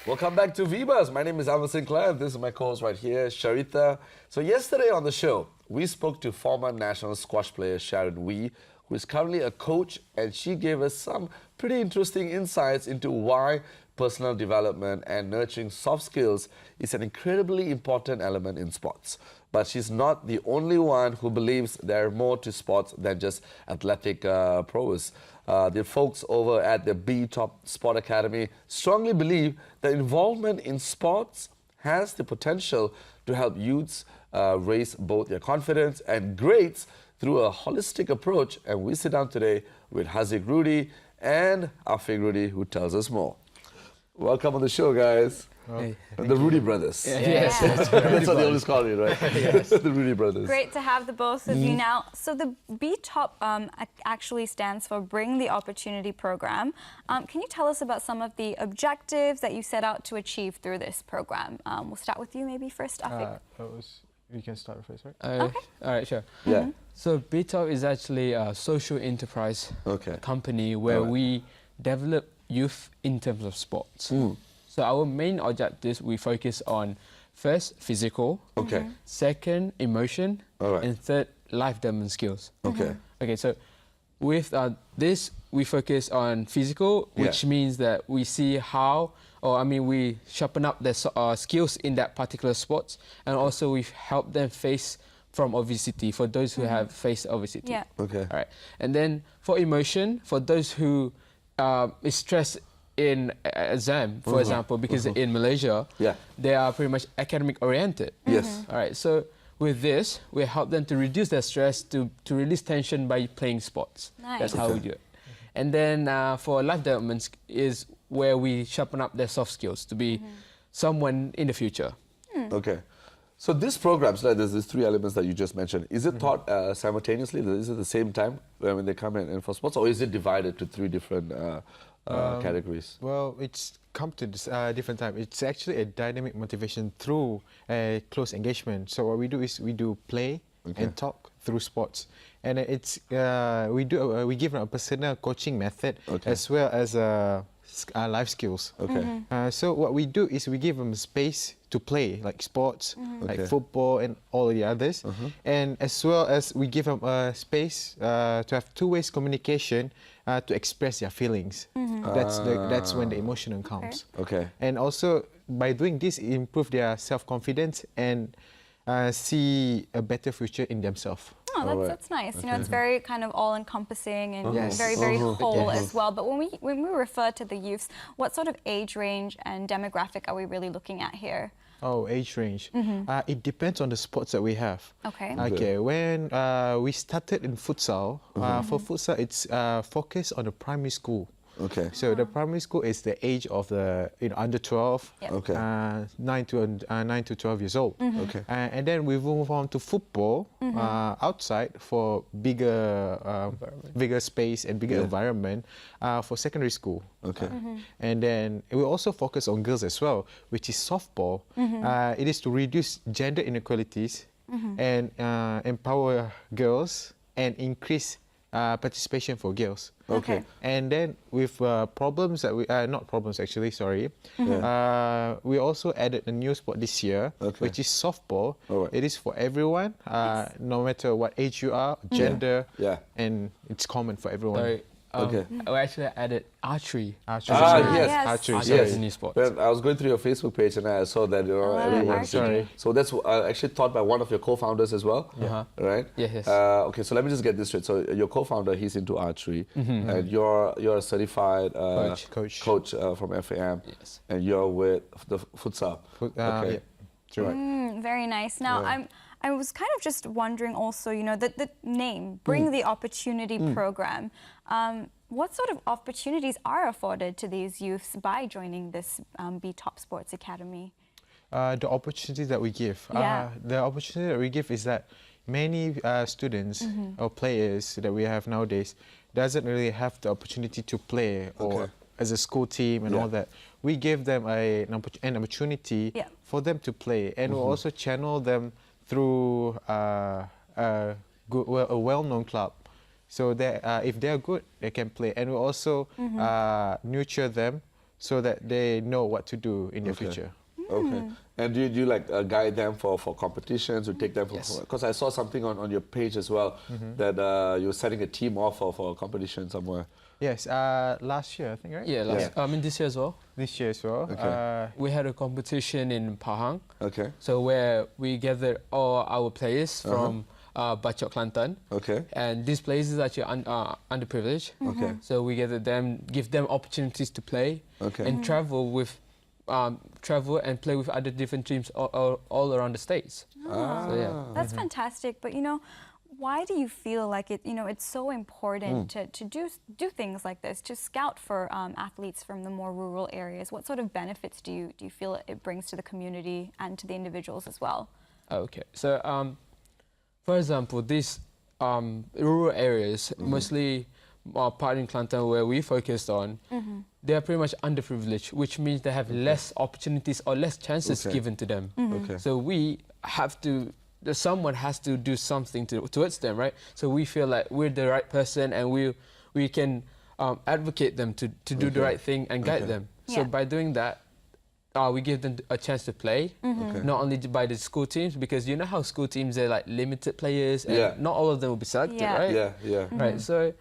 Welcome back to Vibas. My name is Alvin Sinclair. This is my co-host right here, Sharita. So yesterday on the show, we spoke to former national squash player Sharon Wee, who is currently a coach, and she gave us some pretty interesting insights into why personal development and nurturing soft skills is an incredibly important element in sports. But she's not the only one who believes there are more to sports than just athletic prowess. The folks over at the BTOP Sport Academy strongly believe that involvement in sports has the potential to help youths raise both their confidence and grades through a holistic approach. And we sit down today with Haziq Rudie and Afiq Rudie, who tells us more. Welcome on the show, guys. Hey, the Rudie brothers. Yes. That's what they always call you, right? Yes. The Rudie brothers. Great to have the both of you now. So the BTOP actually stands for Bring the Opportunity Program. Can you tell us about some of the objectives that you set out to achieve through this program? We'll start with you maybe first, Afiq. You can start first, right? Okay. All right, sure. Yeah. So BTOP is actually a social enterprise company where we develop youth in terms of sports. So our main objectives, we focus on first, physical. Second, emotion. And third, life development skills. Okay, so with this, we focus on physical, which means that we see how, we sharpen up their skills in that particular sports, and also we help them face from obesity for those who have faced obesity. All right. And then for emotion, for those who is stressed in exam, for example, because in Malaysia, they are pretty much academic oriented. All right. So with this, we help them to reduce their stress, to release tension by playing sports. That's how we do it. And then for life development is where we sharpen up their soft skills to be someone in the future. Okay. So this program, so there's these three elements that you just mentioned. Is it taught simultaneously? Is it the same time when they come in for sports, or is it divided to three different categories? Well, it's come to this different time. It's actually a dynamic motivation through a close engagement. So what we do is we do play and talk through sports, and it's we give them a personal coaching method as well as life skills. So what we do is we give them space to play, like sports, like football and all the others, and as well as we give them a space to have two-way communication to express their feelings. That's when the emotion comes. And also by doing this, it improve their self-confidence and see a better future in themselves. Oh, that's nice. You know, it's very kind of all-encompassing and very, very whole as well. But when we refer to the youths, what sort of age range and demographic are we really looking at here? Oh, age range. It depends on the sports that we have. Okay. When we started in futsal, for futsal, it's focused on the primary school. So the primary school is the age of the under 12, 9 to 12 years old. And then we move on to football outside for bigger space and bigger environment for secondary school. And then we also focus on girls as well, which is softball. It is to reduce gender inequalities and empower girls and increase participation for girls. And then with problems that we not problems actually, sorry. We also added a new sport this year, which is softball. It is for everyone, no matter what age you are, gender, and it's common for everyone. We actually added archery. Archery, Archery is a new sport. Well, I was going through your Facebook page and I saw that everyone's so that's actually taught by one of your co-founders as well, right? Yes. Okay, so let me just get this straight. So your co-founder, he's into archery, and you're a certified coach from FAM, and you're with the futsal. Very nice. Now I was kind of just wondering also, you know, the name, Bring the Opportunity Program. What sort of opportunities are afforded to these youths by joining this BTOP Sports Academy? The opportunities that we give. The opportunity that we give is that many students or players that we have nowadays doesn't really have the opportunity to play or as a school team and all that. We give them an opportunity for them to play, and we'll also channel them through a well-known club. So that if they're good, they can play. And we also nurture them so that they know what to do in the future. Okay. And do you like guide them for competitions or take them for... Because I saw something on your page as well that you were setting a team off for a competition somewhere. Yes, last year I think, right? Yeah, I mean this year as well. This year as well. Okay. We had a competition in Pahang. Okay. So where we gathered all our players from Bachok, Kelantan. Okay. And these players is actually underprivileged. Okay. So we gather them, give them opportunities to play and travel and play with other different teams all around the states. So, yeah. That's fantastic. But you know, why do you feel like it's so important to do things like this, to scout for athletes from the more rural areas? What sort of benefits do you feel it brings to the community and to the individuals as well? Okay, so for example, these rural areas, mostly part in Kelantan where we focused on, they are pretty much underprivileged, which means they have less opportunities or less chances given to them. So we have to, someone has to do something towards them, right? So we feel like we're the right person and we can advocate them to do the right thing and guide them. So by doing that, we give them a chance to play, not only by the school teams, because you know how school teams are like limited players and not all of them will be selected, right? Right, so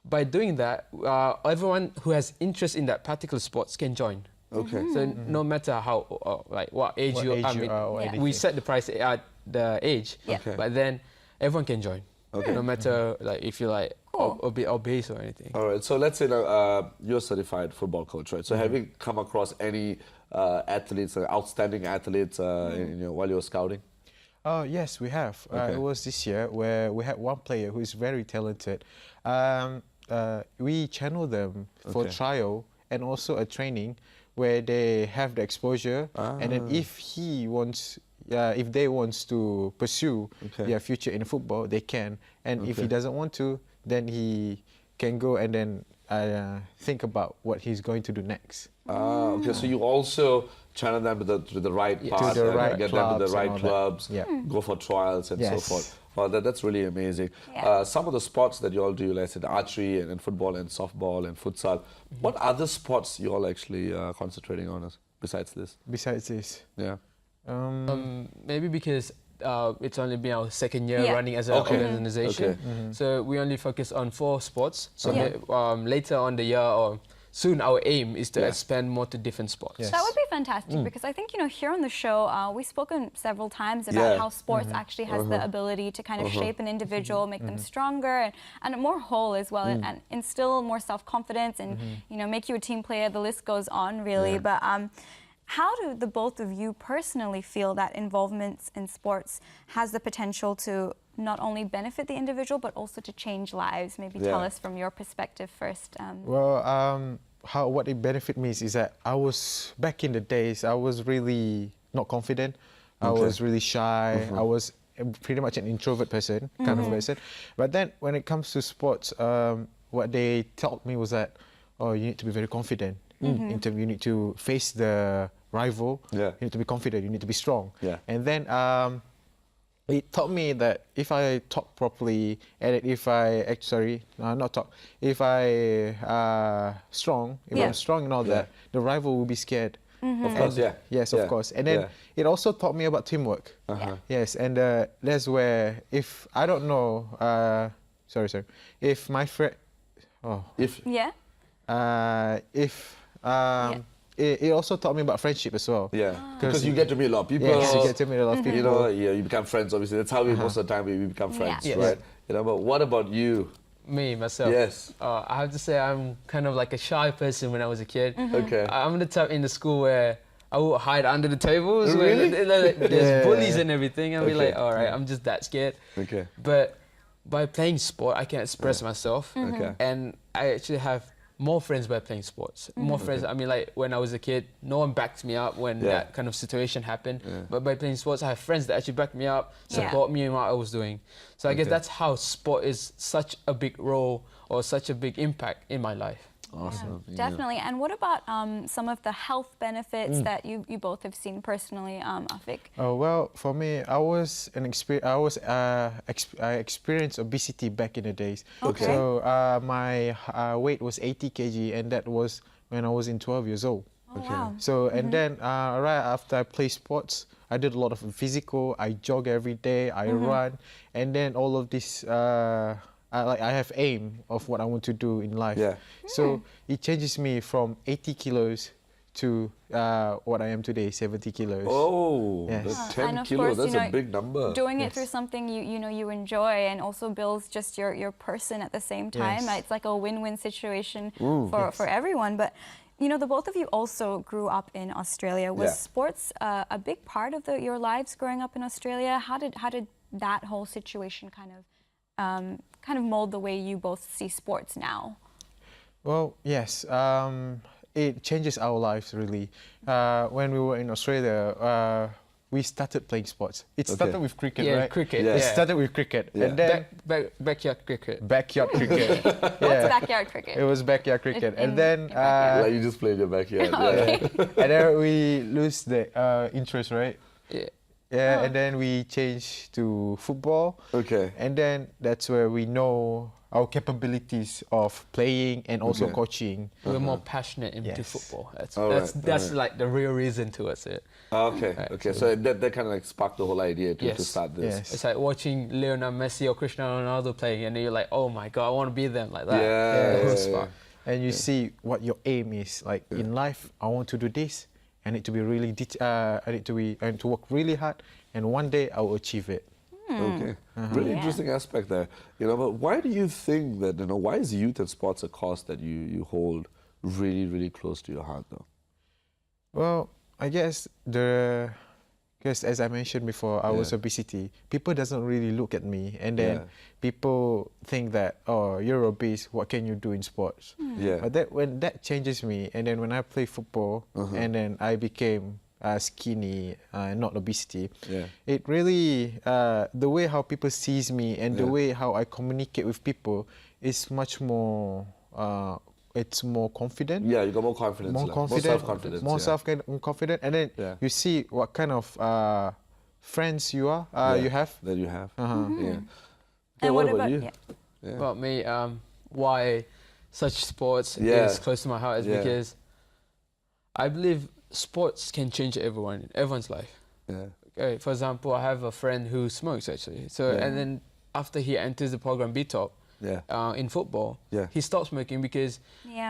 by doing that, everyone who has interest in that particular sports can join. So no matter how, like what age we set the price at the age, but then everyone can join. No matter like if you like obese or anything. All right. So let's say now, you're a certified football coach, right? So have you come across any athletes, outstanding athletes, while you were scouting? Yes, we have. It was this year where we had one player who is very talented. We channel them for trial and also a training where they have the exposure, and then if they want to pursue their future in football, they can. And if he doesn't want to, then he can go and then think about what he's going to do next. Okay, so you also channel them to the right path, to the right get them to the right clubs, go for trials and so forth. Well, that's really amazing. Some of the sports that you all do, like I said, archery and football and softball and futsal. What other sports you all actually concentrating on besides this? Besides this? Yeah. Maybe because it's only been our second year running as an organization. So we only focus on 4 sports. So later on the year or soon our aim is to expand more to different sports. That would be fantastic because I think, here on the show, we've spoken several times about how sports actually has the ability to kind of shape an individual, make them stronger and more whole as well, and instill more self-confidence and, make you a team player. The list goes on, really. But how do the both of you personally feel that involvement in sports has the potential to not only benefit the individual, but also to change lives? Maybe tell us from your perspective first. What it benefit me is that I was, back in the days, I was really not confident. I was really shy. I was pretty much an introvert person, kind of person. But then when it comes to sports, what they taught me was that, you need to be very confident. You need to face the rival. You need to be confident. You need to be strong. And then it taught me that if I talk properly and if I if I strong, if I'm strong and all that, the rival will be scared. Of course, Yes, of course. And then it also taught me about teamwork. Yes, and that's where if I don't know, if my friend, it also taught me about friendship as well. Because you get to meet a lot of people. Yes, you get to meet a lot of people. You become friends, obviously. That's how we, most of the time, we become friends, right? But what about you? Me, myself? Yes. I have to say I'm kind of like a shy person when I was a kid. I'm the type in the school where I would hide under the tables. Really? There's bullies and everything. And be like, all right, I'm just that scared. But by playing sport, I can express myself. And I actually have more friends by playing sports. More friends. I mean, like when I was a kid, no one backed me up when that kind of situation happened. But by playing sports, I have friends that actually back me up, support me in what I was doing. So I guess that's how sport is such a big role or such a big impact in my life. Awesome. Definitely. And what about some of the health benefits that you both have seen personally, Afik? Well, for me, I experienced obesity back in the days. So my weight was 80 kg, and that was when I was in 12 years old. Oh, wow. So, and then right after I play sports, I did a lot of physical. I jog every day, I run, and then all of this, I have aim of what I want to do in life. Yeah. So it changes me from 80 kilos to what I am today, 70 kilos. Oh, Yes. that's And 10 of kilos, course, that's you a know, big number. Doing it through something you enjoy and also builds just your person at the same time. Yes. It's like a win-win situation for everyone. But you know, the both of you also grew up in Australia. Was sports a big part of your lives growing up in Australia? How did that whole situation kind of mold the way you both see sports now? Well, yes. It changes our lives really. When we were in Australia, we started playing sports. It started with cricket, right? Cricket. It started with cricket, and then backyard cricket. backyard cricket. What's backyard cricket? It was backyard cricket, In and then Like you just play in your backyard. and then we lose the interest, right? Yeah. And then we changed to football. Okay. And then that's where we know our capabilities of playing and also coaching. We're more passionate into Yes. football. That's like the real reason towards it. Okay. So that kind of like sparked the whole idea to start this. Yes. It's like watching Lionel Messi or Cristiano Ronaldo playing, and then you're like, oh my god, I want to be them like that. Yeah. That's spark. And you see what your aim is. Like in life, I want to do this. I need to be really, I need to work really hard, and one day I will achieve it. Okay. Really interesting aspect there. You know, but why do you think that, why is youth and sports a cause that you hold really, really close to your heart though? Well, I guess because as I mentioned before, I was obesity. People doesn't really look at me, and then people think that, oh, you're obese. What can you do in sports? Yeah. But when that changes me, and then when I play football, and then I became skinny, not obesity. It really the way how people sees me and the way how I communicate with people is much more. It's more confident. Yeah, you got more confidence. More confident. Self-confidence. More self-confident, and then you see what kind of friends you are. You have. That you have. And what what about you? About me, why such sports is close to my heart is because I believe sports can change everyone's life. Okay, for example, I have a friend who smokes actually. So and then after he enters the program BTOP in football, he stops smoking because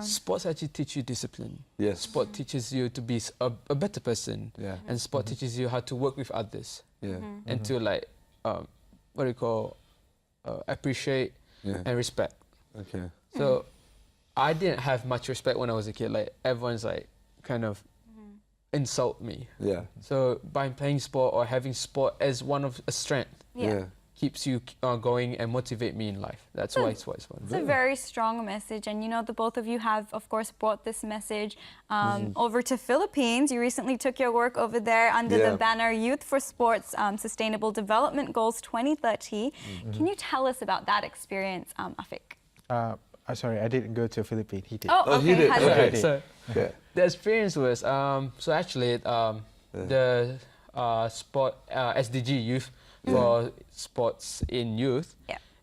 sports actually teach you discipline. Sport teaches you to be a better person, and sport teaches you how to work with others, and to like appreciate and respect. So I didn't have much respect when I was a kid. Like everyone's like kind of insult me. So by playing sport or having sport as one of a strength, keeps you going and motivate me in life. That's why it's fun. It's a very strong message, and the both of you have, of course, brought this message over to Philippines. You recently took your work over there under the banner Youth for Sports Sustainable Development Goals 2030. Can you tell us about that experience, Afik? Sorry, I didn't go to Philippines. He did. Oh, okay. He did. Okay, so the experience was so actually the sport SDG Youth for Sports in Youth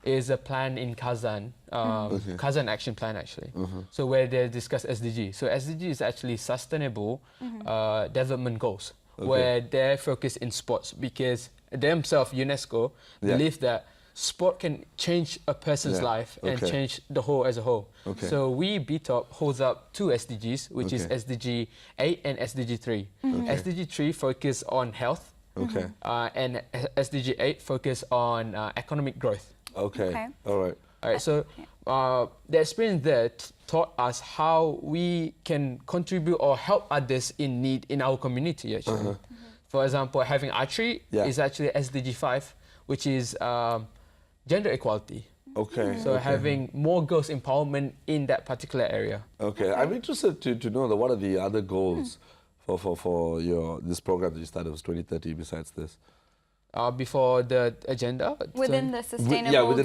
is a plan in Kazan, Kazan Action Plan actually. So where they discuss SDG. So SDG is actually Sustainable Development Goals, where they're focused in sports because themselves, UNESCO, believe that sport can change a person's life and change the whole as a whole. So we, BTOP, holds up two SDGs, which is SDG 8 and SDG 3. SDG 3 focus on health, and SDG 8 focus on economic growth. All right, so the experience there taught us how we can contribute or help others in need in our community, actually. For example, having archery is actually SDG 5, which is gender equality. So having more girls empowerment in that particular area. I'm interested to know what are the other goals for this program that you started was 2030 besides this? Before the agenda? Within the Sustainable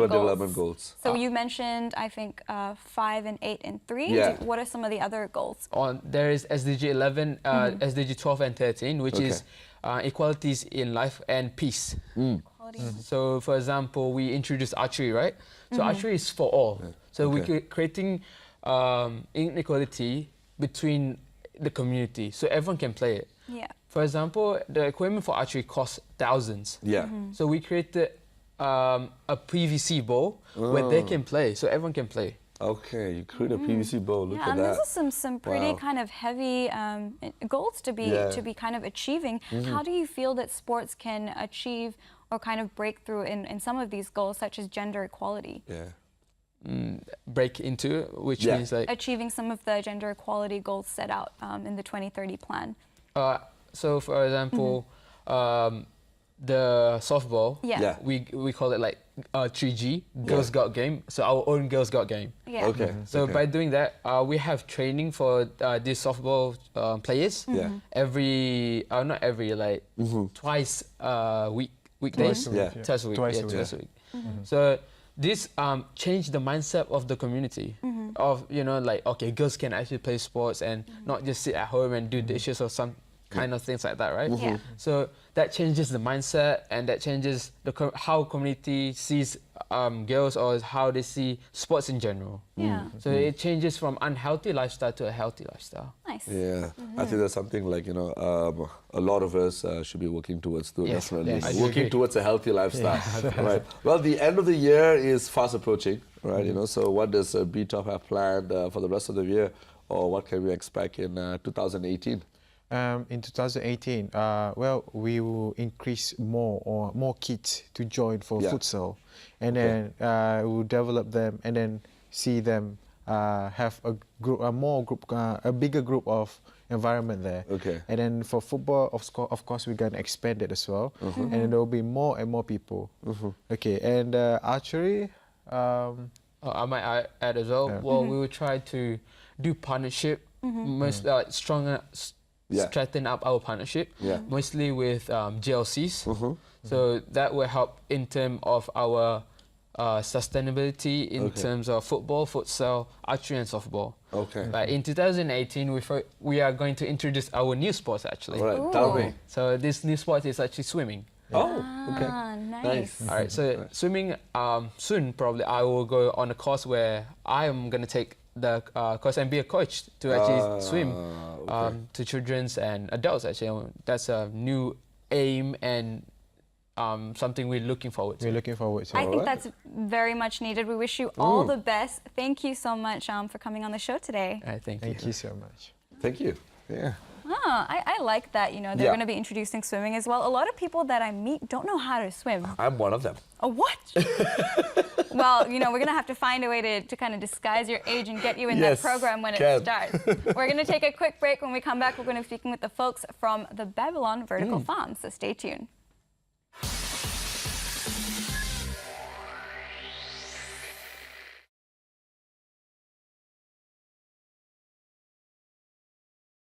Development Goals. So you mentioned, I think, 5 and 8 and 3. What are some of the other goals? There is SDG 11, SDG 12 and 13, which is equalities in life and peace. So, for example, we introduced archery, right? So archery is for all. So we're creating inequality between the community, so everyone can play it. Yeah. For example, the equipment for archery costs thousands. Yeah. So we created a PVC bowl where they can play, so everyone can play. Okay, you create a PVC bowl. Look at and that. those are some pretty kind of heavy goals to be kind of achieving. How do you feel that sports can achieve or kind of break through in some of these goals, such as gender equality? Yeah. Break into, which means like achieving some of the gender equality goals set out in the 2030 plan. So, for example, the softball, we call it like 3G, Girls Got Game, so our own Girls Got Game. Yeah. Okay. So by doing that, we have training for these softball players not every, like twice weekdays. Twice a week. So this changed the mindset of the community of, you know, like, okay, girls can actually play sports and not just sit at home and do dishes or some kind of things like that, right? So that changes the mindset, and that changes how community sees girls, or how they see sports in general. So it changes from unhealthy lifestyle to a healthy lifestyle. Nice. Yeah, I think that's something like, you know, a lot of us should be working towards too. Definitely working towards a healthy lifestyle. Right. Well, the end of the year is fast approaching, right? You know, so what does BTOP have planned for the rest of the year, or what can we expect in 2018? In 2018, well, we will increase more kids to join for futsal, and then we'll develop them, and then see them have a bigger group of environment there. And then for football, of course, we're gonna expand it as well, and then there will be more and more people. And archery. I might add as well. Well, we will try to do partnership, most strengthen up our partnership, mostly with GLCs. So that will help in terms of our sustainability in terms of football, futsal, archery and softball. But in 2018, we are going to introduce our new sports actually. Tell me. So this new sport is actually swimming. Nice. All right, so swimming, soon probably I will go on a course where I am going to take the course and be a coach to actually swim to children and adults actually. That's a new aim and something we're looking forward to. We're looking forward to. I think that's very much needed. We wish you all the best. Thank you so much for coming on the show today. Thank you so much. Thank you. Yeah. I like that, you know, they're going to be introducing swimming as well. A lot of people that I meet don't know how to swim. I'm one of them. Oh, what? Well, you know, we're going to have to find a way to kind of disguise your age and get you in that program when it starts. We're going to take a quick break. When we come back, we're going to be speaking with the folks from the Babylon Vertical Farm, so stay tuned.